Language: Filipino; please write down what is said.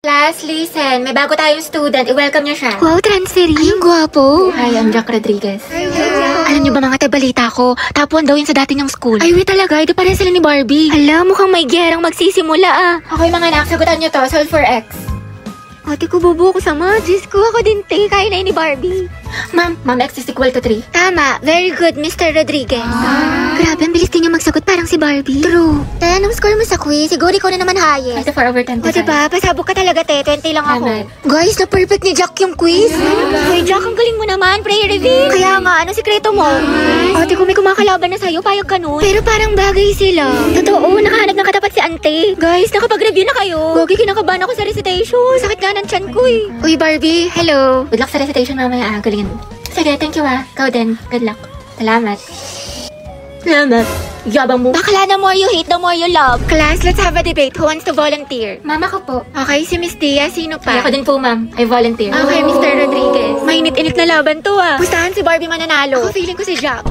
Class, listen. May bago tayong student. I-welcome niyo siya. Wow, transferee. Ay, ang gwapo. Hi, I'm Jack Rodriguez. Alam niyo ba mga tabalita ko? Top 1 daw yun sa dati niyang school. Ay, wait talaga. Ito pa rin sila ni Barbie. Hala, mukhang may gerang magsisimula ah. Okay mga anak, sagutan niyo to. Solve for X. Ate ko, bobo ko sama. Diyos ko, ako din te. Kaya na yun ni Barbie. Ma'am, X is equal to 3. Tama. Very good, Mr. Rodriguez. Grabe, ang bilis din niya magsagot parang si Barbie. True. Te, anong score mo sa quiz? Siguro ikaw na naman highest. 24/10. O diba, pasabog ka talaga te. 20 lang ako. Tama. Guys, na perfect ni Jack yung quiz. Ay, Jack, ang galing mo naman. Prayer reveal. Kaya nga, ano sikreto mo? Ate ko, may kumakalaban na sa'yo. Payag ka nun. Pero parang bagay sila. Totoo, nakahanap ng katapat si ante. Guys, nakapag-review na kayo. Gogi, kinakabahan ako sa recitation. Sakit nga ng tiyan ko eh. Uy, Barbie, hello. Good luck sa recitation mamaya. Galingan mo. Sige, thank you Ikaw din. Good luck. Salamat. Yabang mo. Bakla, the more you hate, the more you love. Class, let's have a debate. Who wants to volunteer? Mama ko po. Okay, si Miss Tia. Sino pa? Ako din po, ma'am. I volunteer. Okay, Mr. Rodriguez. Mainit-init na laban to ah. Pustahan si Barbie mananalo. Ako feeling ko si Jack.